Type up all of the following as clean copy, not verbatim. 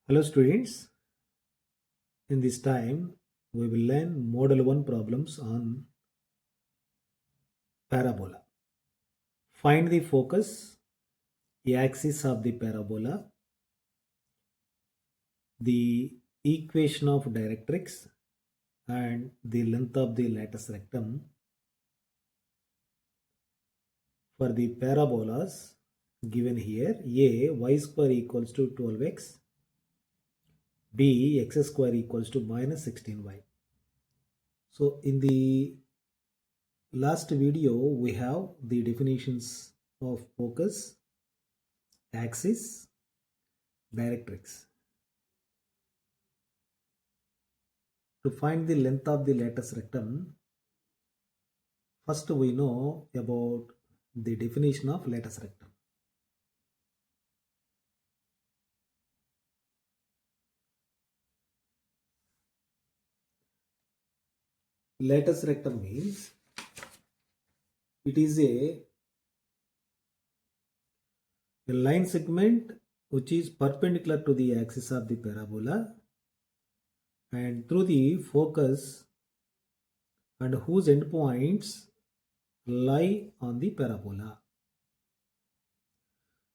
Hello students, in this time we will learn model 1 problems on parabola. Find the focus, the axis of the parabola, the equation of directrix and the length of the lattice rectum for the parabolas given here. A, y square equals to 12x, B, x square equals to minus 16y. So in the last video we have the definitions of focus, axis, directrix. To find the length of the lattice rectum, first we know about the definition of lattice rectum. Lattice rectum means it is a line segment which is perpendicular to the axis of the parabola and through the focus and whose endpoints lie on the parabola.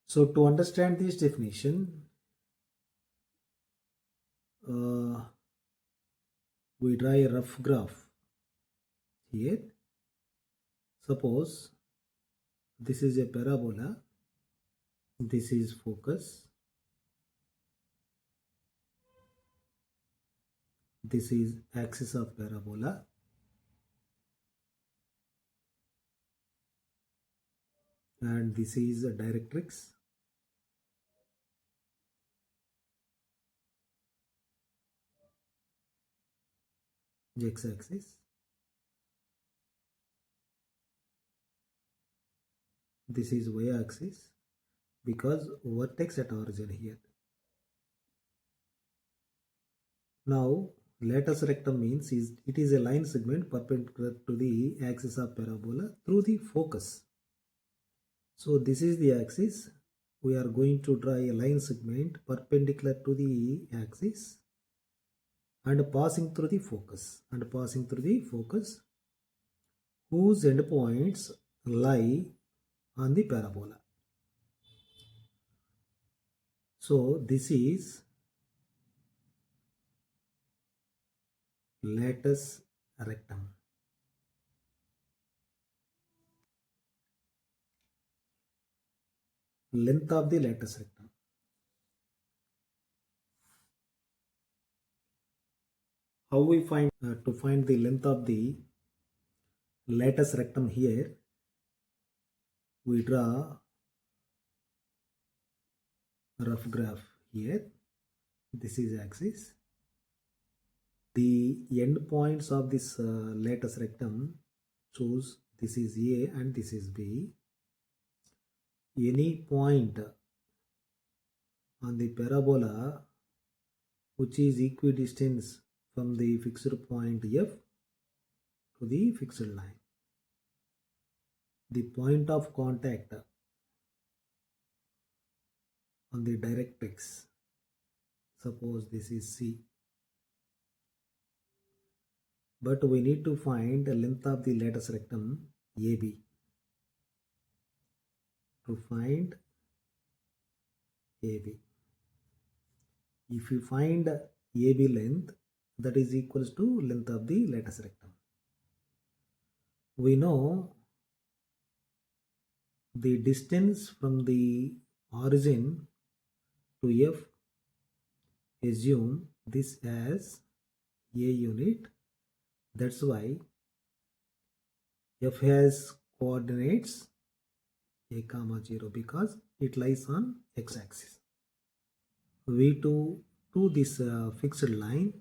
So to understand this definition, we draw a rough graph here. Suppose this is a parabola, this is focus, this is axis of parabola, and this is a directrix, x-axis, this is y-axis because vertex at origin here. Now lattice rectum means it is a line segment perpendicular to the axis of parabola through the focus. So this is the axis. We are going to draw a line segment perpendicular to the axis and passing through the focus whose endpoints lie on the parabola. So this is lattice rectum. Length of the lattice rectum. How we find to find the length of the lattice rectum here? We draw a rough graph here. This is axis. The end points of this lattice rectum shows this is A and this is B. Any point on the parabola which is equidistant from the fixed point F to the fixed line. The point of contact on the directrix, suppose this is C. But we need to find the length of the lattice rectum AB. To find AB, if you find AB length, that is equals to length of the lattice rectum. We know the distance from the origin to F, assume this as A unit. That's why F has coordinates a comma 0 because it lies on x-axis. V2 to this fixed line,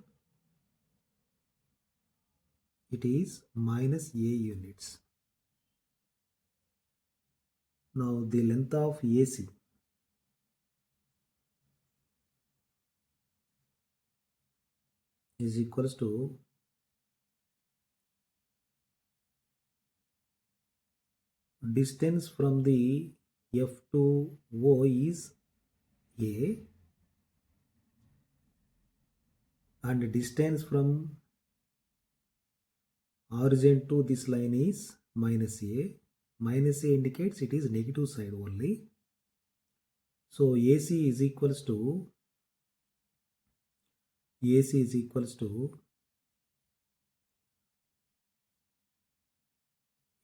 it is minus A units. Now the length of AC is equals to distance from the F to O is A and the distance from origin to this line is minus a. Minus a indicates it is negative side only. So AC is equals to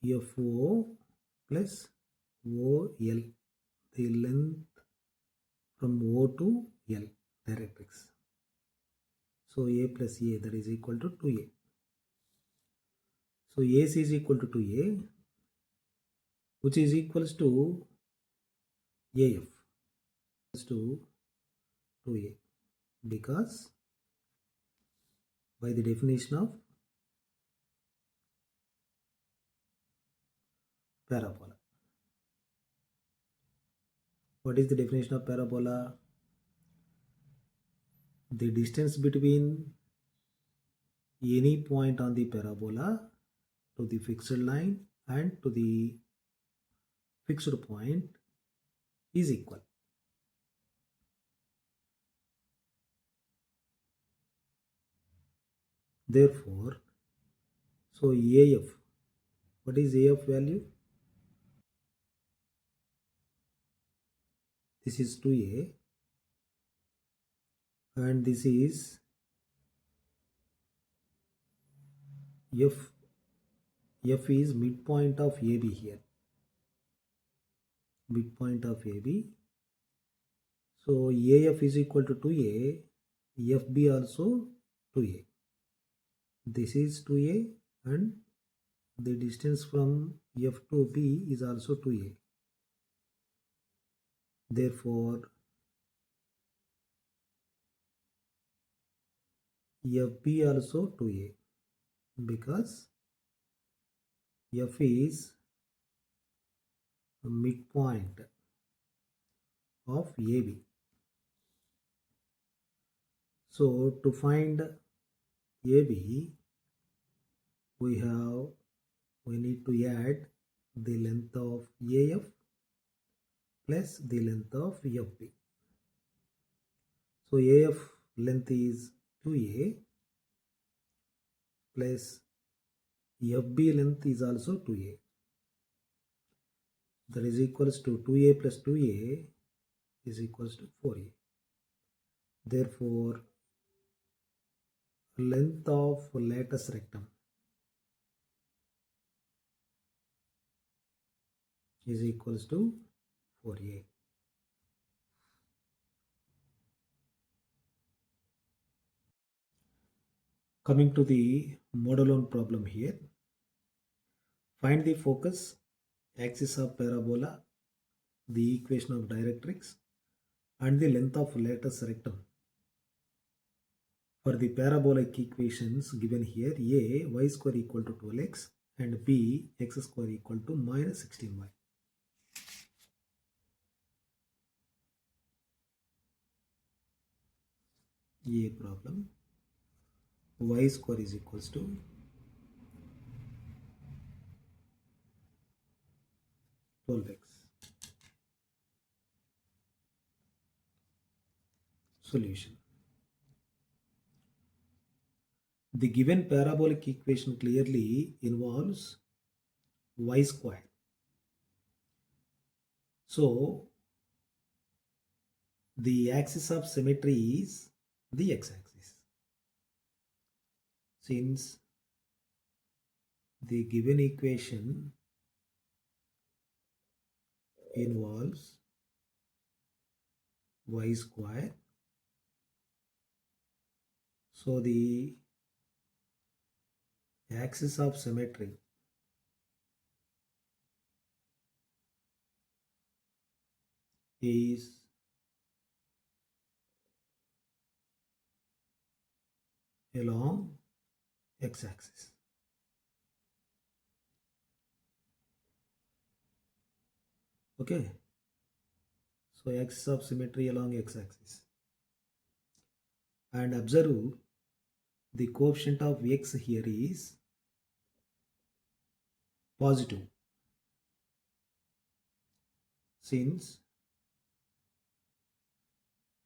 FO plus OL, the length from O to L directrix. So A plus A, that is equal to 2A. So AC is equal to 2A, which is equals to AF equals to 2A, because by the definition of parabola. What is the definition of parabola? The distance between any point on the parabola to the fixed line and to the fixed point is equal. Therefore, so AF, what is AF value? This is 2A and this is F. F is midpoint of AB here. Midpoint of AB. So AF is equal to 2A. FB also 2A. This is 2A and the distance from F to B is also 2A. Therefore, FB also 2A, because F is midpoint of AB. So to find AB, we need to add the length of AF plus the length of FB. So AF length is 2A plus FB length is also 2A. That is equals to 2A plus 2A is equals to 4A. Therefore, length of latus rectum is equals to 4A. Coming to the model 1 problem here. Find the focus, axis of parabola, the equation of directrix, and the length of latus rectum. For the parabolic equations given here, A, y square equal to 12x and B, x square equal to minus 16y. A problem, y square is equals to 12x. Solution. The given parabolic equation clearly involves y square. So, the axis of symmetry is the x-axis. Since the given equation involves y square, so the axis of symmetry is along x-axis. Okay, so axis of symmetry along x-axis, and observe the coefficient of x here is positive, since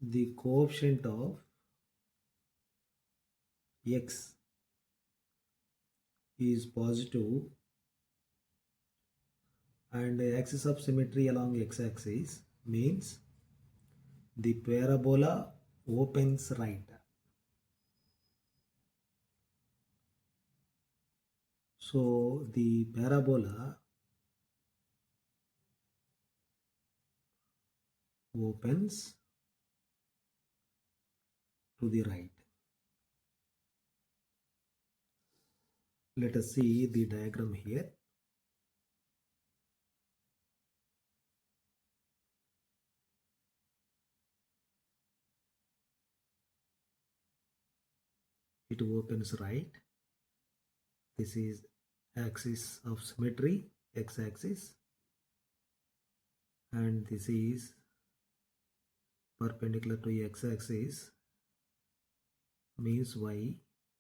the coefficient of x is positive and the axis of symmetry along x-axis means the parabola opens right. So the parabola opens to the right. Let us see the diagram here. It opens right. This is axis of symmetry, x-axis, and this is perpendicular to x-axis means y.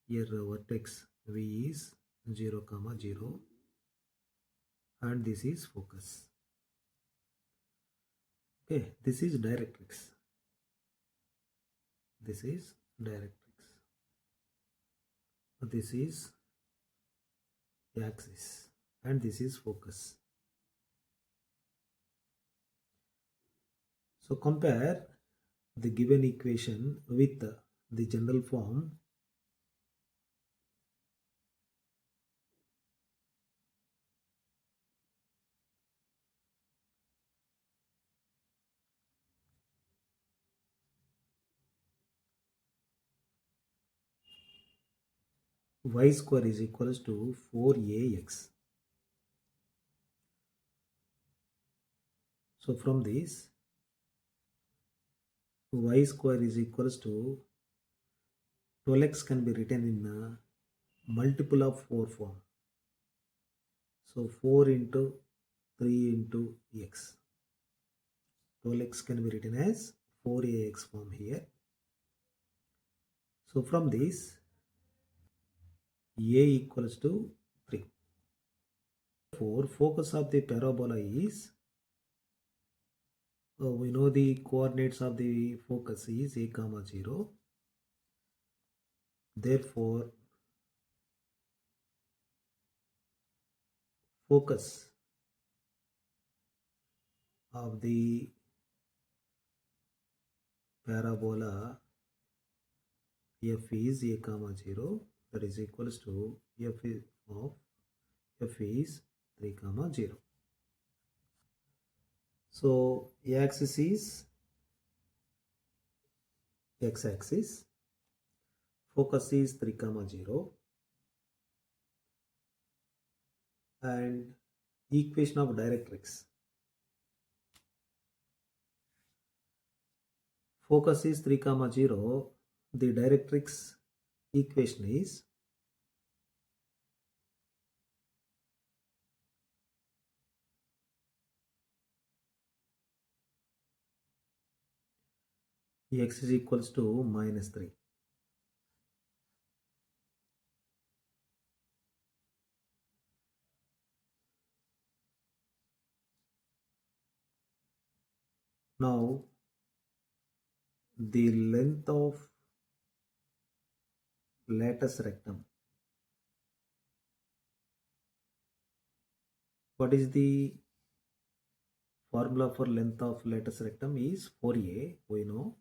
Here vertex v is 0, 0, and this is focus. Okay, this is directrix. This is directrix. This is axis, and this is focus. So compare the given equation with the general form. Y square is equals to 4ax. So from this, y square is equals to 12x can be written in a multiple of 4 form. So 4 into 3 into x. 12x can be written as 4ax form here. So from this, a equals to 3. Therefore, focus of the parabola is, we know the coordinates of the focus is a comma 0. Therefore, focus of the parabola f is a comma 0, that is equals to f of f is 3 comma 0. So axis is x-axis, focus is 3 comma 0, and equation of directrix. Focus is 3 comma 0. The directrix equation is x is equals to minus 3. Now the length of latus rectum. What is the formula for length of latus rectum is 4a, we know.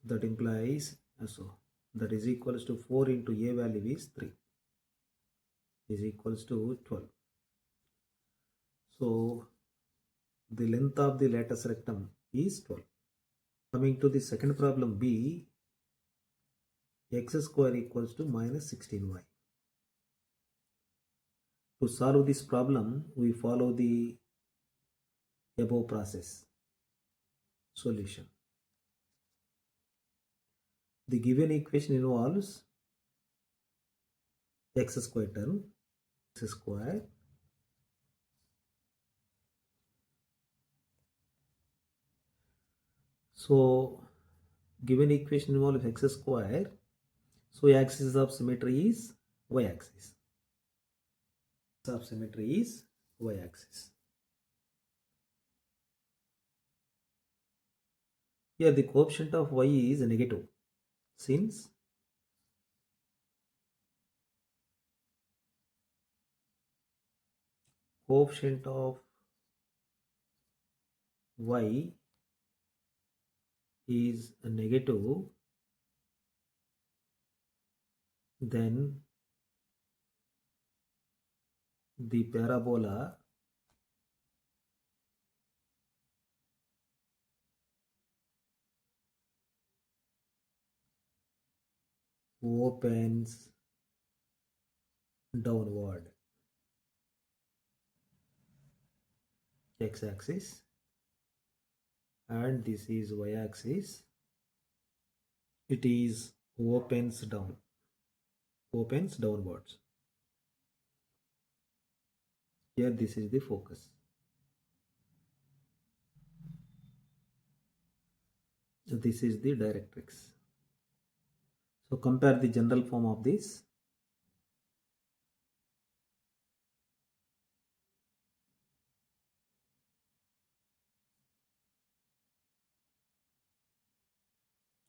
That implies, so that is equals to 4 into a value is 3 is equals to 12. So the length of the latus rectum is 12. Coming to the second problem B, x square equals to minus 16y. To solve this problem, we follow the above process. Solution. The given equation involves x square term, x square so given equation involves x square, so axis of symmetry is y axis. Of symmetry is y axis. Here the coefficient of y is negative, since coefficient of y is a negative, then the parabola opens downward, x-axis, and this is y-axis. It is opens downwards. Here this is the focus. This is the directrix. So compare the general form of this.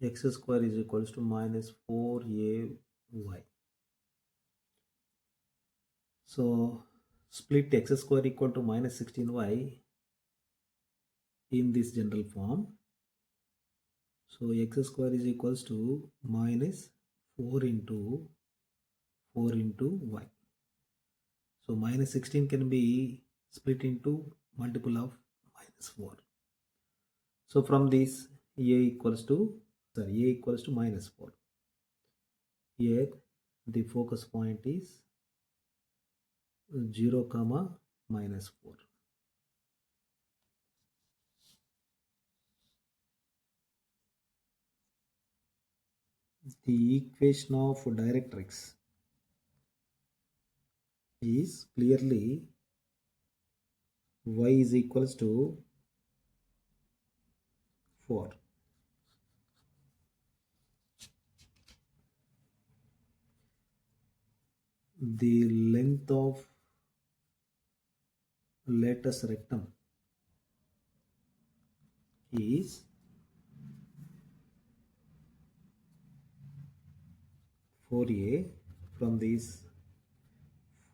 X square is equals to minus 4ay. So split x square equal to minus 16y in this general form. So x square is equals to minus 4 into y. So minus 16 can be split into multiple of minus 4. So from this a equals to minus 4. Here the focus point is 0 comma minus 4. The equation of directrix is clearly y is equals to 4. The length of latus rectum is 4a. From this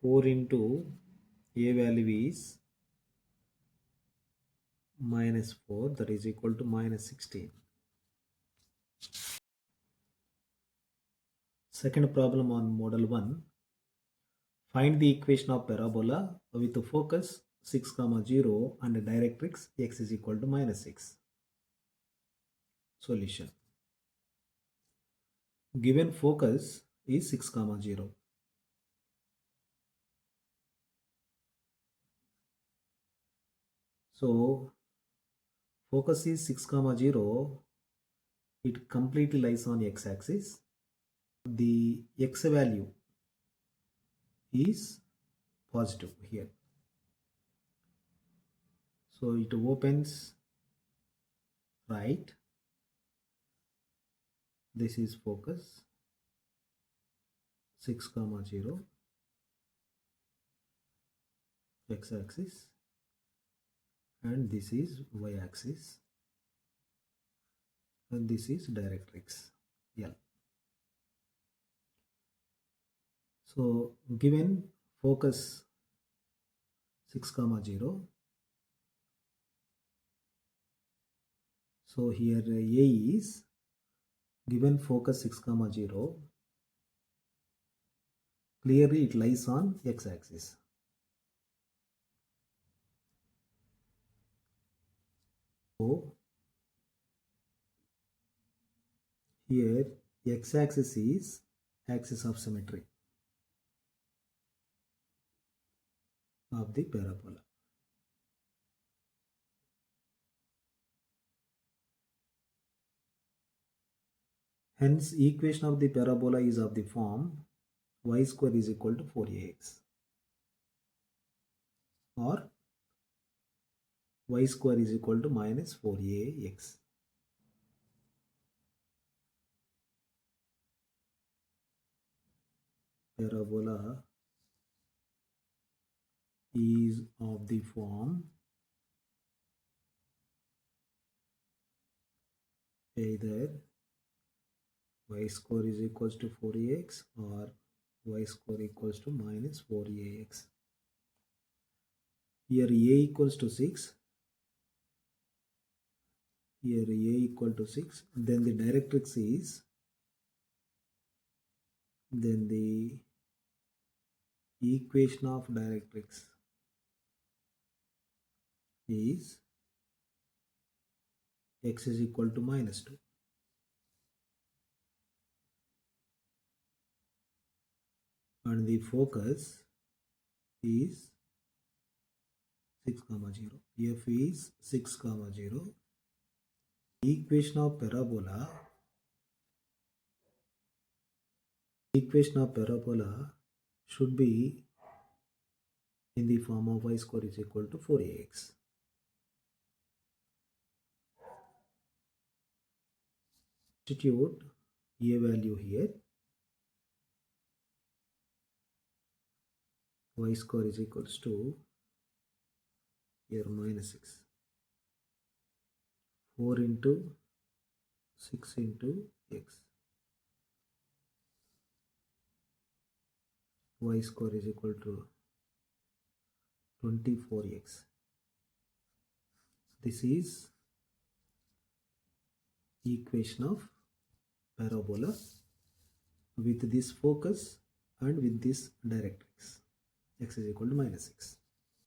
4 into a value is minus 4, that is equal to minus 16. Second problem on model 1. Find the equation of parabola with a focus 6, 0 and a directrix x is equal to minus 6. Solution. Given focus is 6, 0. So focus is 6, 0. It completely lies on x-axis. The x value is positive here. So it opens right. This is focus 6, 0, x-axis, and this is y-axis, and this is directrix L. So given focus 6, 0, so here A is given focus 6, 0, clearly it lies on x-axis. So here x-axis is axis of symmetry of the parabola. Hence equation of the parabola is of the form y square is equal to 4ax, or y square is equal to minus 4ax. Parabola is of the form either y square is equals to 4ax or y square equals to minus 4ax. Here a equals to 6. Here a equal to 6. Then the directrix is, then the equation of directrix is x is equal to minus 2. And the focus is 6 comma 0. F is 6 comma 0. Equation of parabola should be in the form of y square is equal to 4ax. Substitute a value here. Y square is equals to here minus 6. 4 into 6 into x. Y square is equal to 24x. This is equation of parabola with this focus and with this directrix. X is equal to minus 6.